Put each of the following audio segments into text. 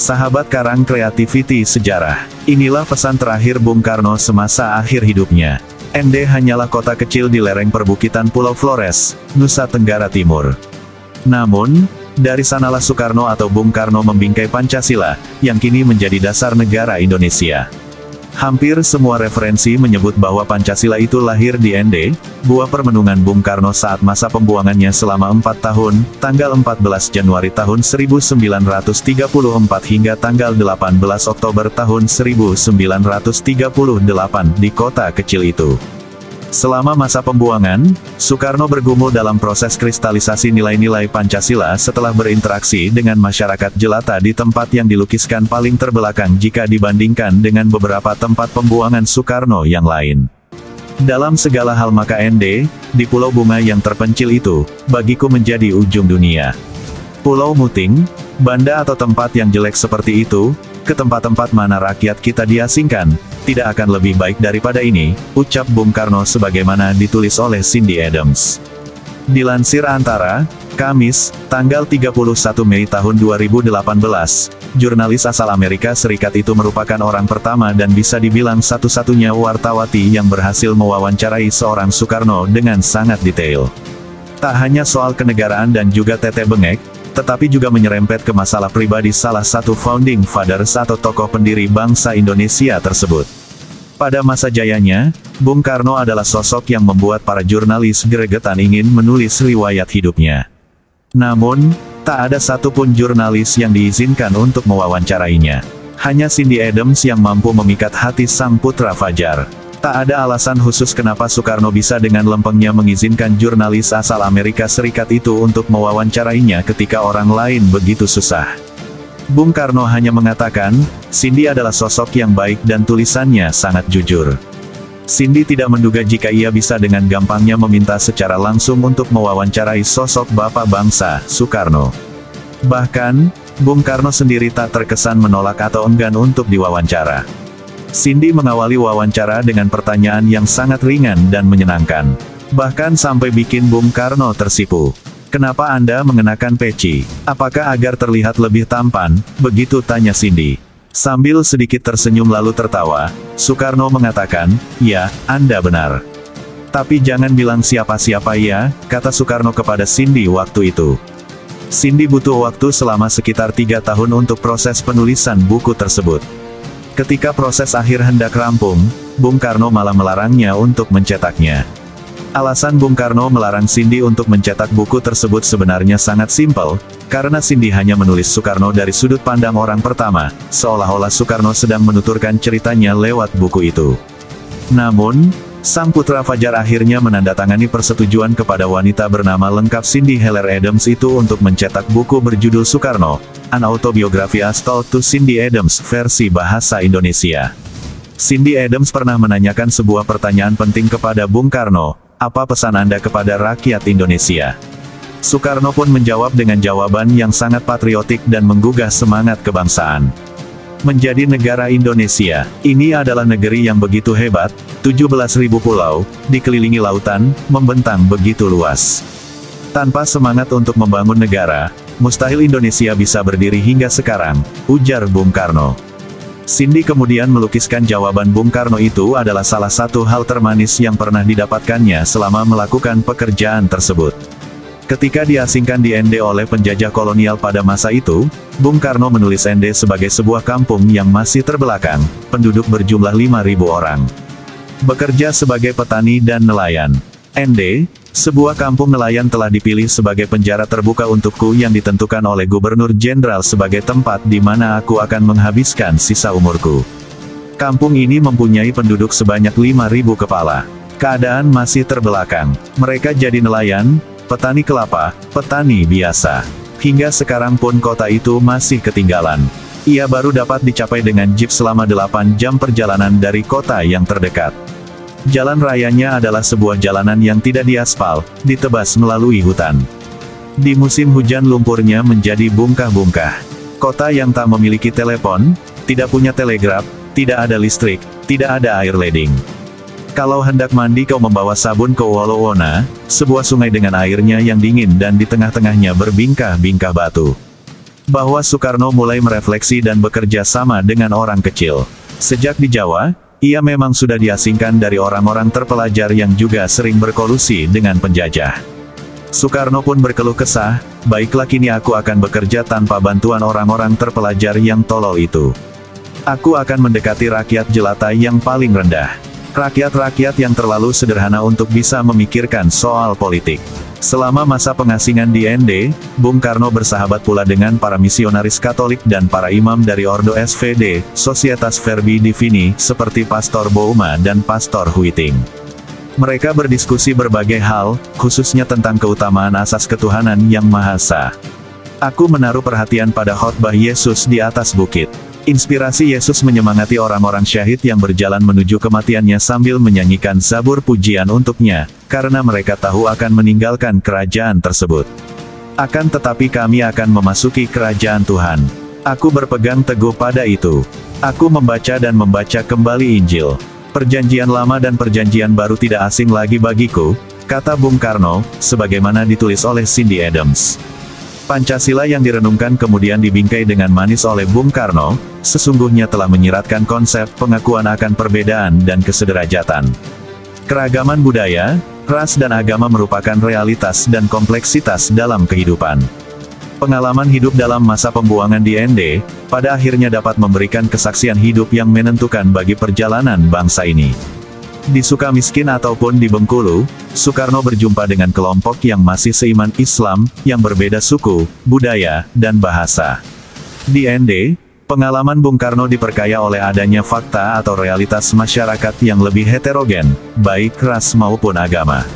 Sahabat Karang Kreativiti Sejarah. Inilah pesan terakhir Bung Karno semasa akhir hidupnya. ND hanyalah kota kecil di lereng perbukitan Pulau Flores, Nusa Tenggara Timur. Namun, dari sanalah Soekarno atau Bung Karno membingkai Pancasila, yang kini menjadi dasar negara Indonesia. Hampir semua referensi menyebut bahwa Pancasila itu lahir di ND, buah permenungan Bung Karno saat masa pembuangannya selama 4 tahun, tanggal 14 Januari tahun 1934 hingga tanggal 18 Oktober tahun 1938 di kota kecil itu. Selama masa pembuangan, Soekarno bergumul dalam proses kristalisasi nilai-nilai Pancasila setelah berinteraksi dengan masyarakat jelata di tempat yang dilukiskan paling terbelakang jika dibandingkan dengan beberapa tempat pembuangan Soekarno yang lain. Dalam segala hal maka ND, di Pulau Bunga yang terpencil itu, bagiku menjadi ujung dunia. Pulau Muting, Banda atau tempat yang jelek seperti itu, ke tempat-tempat mana rakyat kita diasingkan, tidak akan lebih baik daripada ini, ucap Bung Karno sebagaimana ditulis oleh Cindy Adams. Dilansir Antara, Kamis, tanggal 31 Mei tahun 2018, jurnalis asal Amerika Serikat itu merupakan orang pertama dan bisa dibilang satu-satunya wartawati yang berhasil mewawancarai seorang Soekarno dengan sangat detail. Tak hanya soal kenegaraan dan juga tete bengek, tetapi juga menyerempet ke masalah pribadi salah satu founding fathers atau tokoh pendiri bangsa Indonesia tersebut. Pada masa jayanya, Bung Karno adalah sosok yang membuat para jurnalis gregetan ingin menulis riwayat hidupnya. Namun, tak ada satupun jurnalis yang diizinkan untuk mewawancarainya. Hanya Cindy Adams yang mampu memikat hati sang putra Fajar. Tak ada alasan khusus kenapa Soekarno bisa dengan lempengnya mengizinkan jurnalis asal Amerika Serikat itu untuk mewawancarainya ketika orang lain begitu susah. Bung Karno hanya mengatakan, Cindy adalah sosok yang baik dan tulisannya sangat jujur. Cindy tidak menduga jika ia bisa dengan gampangnya meminta secara langsung untuk mewawancarai sosok bapak bangsa, Soekarno. Bahkan, Bung Karno sendiri tak terkesan menolak atau enggan untuk diwawancara. Cindy mengawali wawancara dengan pertanyaan yang sangat ringan dan menyenangkan. Bahkan sampai bikin Bung Karno tersipu. Kenapa Anda mengenakan peci? Apakah agar terlihat lebih tampan? Begitu tanya Cindy. Sambil sedikit tersenyum lalu tertawa, Soekarno mengatakan, ya, Anda benar. Tapi jangan bilang siapa-siapa ya, kata Soekarno kepada Cindy waktu itu. Cindy butuh waktu selama sekitar 3 tahun untuk proses penulisan buku tersebut. Ketika proses akhir hendak rampung, Bung Karno malah melarangnya untuk mencetaknya. Alasan Bung Karno melarang Cindy untuk mencetak buku tersebut sebenarnya sangat simpel, karena Cindy hanya menulis Soekarno dari sudut pandang orang pertama, seolah-olah Soekarno sedang menuturkan ceritanya lewat buku itu. Namun, sang putra Fajar akhirnya menandatangani persetujuan kepada wanita bernama lengkap Cindy Heller Adams itu untuk mencetak buku berjudul Soekarno, An Autobiography as Told to Cindy Adams versi bahasa Indonesia. Cindy Adams pernah menanyakan sebuah pertanyaan penting kepada Bung Karno, apa pesan Anda kepada rakyat Indonesia? Soekarno pun menjawab dengan jawaban yang sangat patriotik dan menggugah semangat kebangsaan. Menjadi negara Indonesia, ini adalah negeri yang begitu hebat, 17.000 pulau, dikelilingi lautan, membentang begitu luas. Tanpa semangat untuk membangun negara, mustahil Indonesia bisa berdiri hingga sekarang, ujar Bung Karno. Cindy kemudian melukiskan jawaban Bung Karno itu adalah salah satu hal termanis yang pernah didapatkannya selama melakukan pekerjaan tersebut. Ketika diasingkan di ND oleh penjajah kolonial pada masa itu, Bung Karno menulis ND sebagai sebuah kampung yang masih terbelakang, penduduk berjumlah 5.000 orang. Bekerja sebagai petani dan nelayan. ND, sebuah kampung nelayan telah dipilih sebagai penjara terbuka untukku yang ditentukan oleh Gubernur Jenderal sebagai tempat di mana aku akan menghabiskan sisa umurku. Kampung ini mempunyai penduduk sebanyak 5.000 kepala. Keadaan masih terbelakang. Mereka jadi nelayan, petani kelapa, petani biasa. Hingga sekarang pun kota itu masih ketinggalan. Ia baru dapat dicapai dengan jeep selama 8 jam perjalanan dari kota yang terdekat. Jalan rayanya adalah sebuah jalanan yang tidak diaspal, ditebas melalui hutan. Di musim hujan lumpurnya menjadi bungkah-bungkah. Kota yang tak memiliki telepon, tidak punya telegraf, tidak ada listrik, tidak ada air leding. Kalau hendak mandi kau membawa sabun ke Wolowona, sebuah sungai dengan airnya yang dingin dan di tengah-tengahnya berbingkah-bingkah batu. bahwa Soekarno mulai merefleksi dan bekerja sama dengan orang kecil. Sejak di Jawa, ia memang sudah diasingkan dari orang-orang terpelajar yang juga sering berkolusi dengan penjajah. Soekarno pun berkeluh kesah, "Baiklah, kini aku akan bekerja tanpa bantuan orang-orang terpelajar yang tolol itu. Aku akan mendekati rakyat jelata yang paling rendah. Rakyat-rakyat yang terlalu sederhana untuk bisa memikirkan soal politik." Selama masa pengasingan di ND, Bung Karno bersahabat pula dengan para misionaris Katolik dan para imam dari Ordo SVD, Societas Verbi Divini, seperti Pastor Bouma dan Pastor Huiting. Mereka berdiskusi berbagai hal, khususnya tentang keutamaan asas ketuhanan yang Maha Esa. Aku menaruh perhatian pada khotbah Yesus di atas bukit. Inspirasi Yesus menyemangati orang-orang syahid yang berjalan menuju kematiannya sambil menyanyikan zabur pujian untuknya, karena mereka tahu akan meninggalkan kerajaan tersebut. Akan tetapi kami akan memasuki kerajaan Tuhan. Aku berpegang teguh pada itu. Aku membaca dan membaca kembali Injil. Perjanjian Lama dan Perjanjian Baru tidak asing lagi bagiku, kata Bung Karno, sebagaimana ditulis oleh Cindy Adams. Pancasila yang direnungkan kemudian dibingkai dengan manis oleh Bung Karno, sesungguhnya telah menyiratkan konsep pengakuan akan perbedaan dan kesederajatan. Keragaman budaya, ras dan agama merupakan realitas dan kompleksitas dalam kehidupan. Pengalaman hidup dalam masa pembuangan di ND, pada akhirnya dapat memberikan kesaksian hidup yang menentukan bagi perjalanan bangsa ini. Di Sukamiskin ataupun di Bengkulu, Soekarno berjumpa dengan kelompok yang masih seiman Islam, yang berbeda suku, budaya, dan bahasa. Di ND, pengalaman Bung Karno diperkaya oleh adanya fakta atau realitas masyarakat yang lebih heterogen, baik ras maupun agama.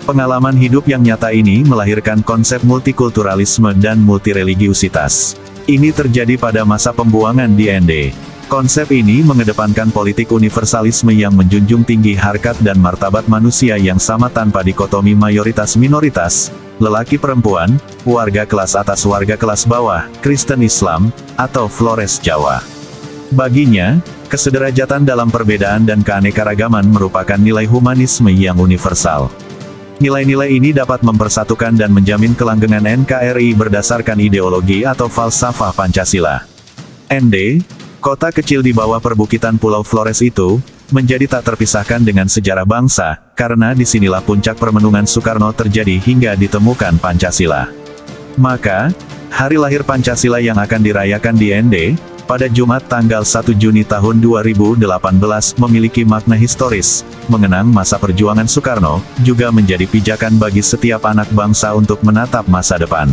Pengalaman hidup yang nyata ini melahirkan konsep multikulturalisme dan multireligiusitas. Ini terjadi pada masa pembuangan di ND. Konsep ini mengedepankan politik universalisme yang menjunjung tinggi harkat dan martabat manusia yang sama tanpa dikotomi mayoritas-minoritas, lelaki-perempuan, warga kelas atas warga kelas bawah, Kristen Islam, atau Flores Jawa. Baginya, kesederajatan dalam perbedaan dan keanekaragaman merupakan nilai humanisme yang universal. Nilai-nilai ini dapat mempersatukan dan menjamin kelanggengan NKRI berdasarkan ideologi atau falsafah Pancasila. ND, kota kecil di bawah perbukitan Pulau Flores itu, menjadi tak terpisahkan dengan sejarah bangsa, karena disinilah puncak permenungan Soekarno terjadi hingga ditemukan Pancasila. Maka, hari lahir Pancasila yang akan dirayakan di ND, pada Jumat tanggal 1 Juni tahun 2018 memiliki makna historis, mengenang masa perjuangan Soekarno, juga menjadi pijakan bagi setiap anak bangsa untuk menatap masa depan.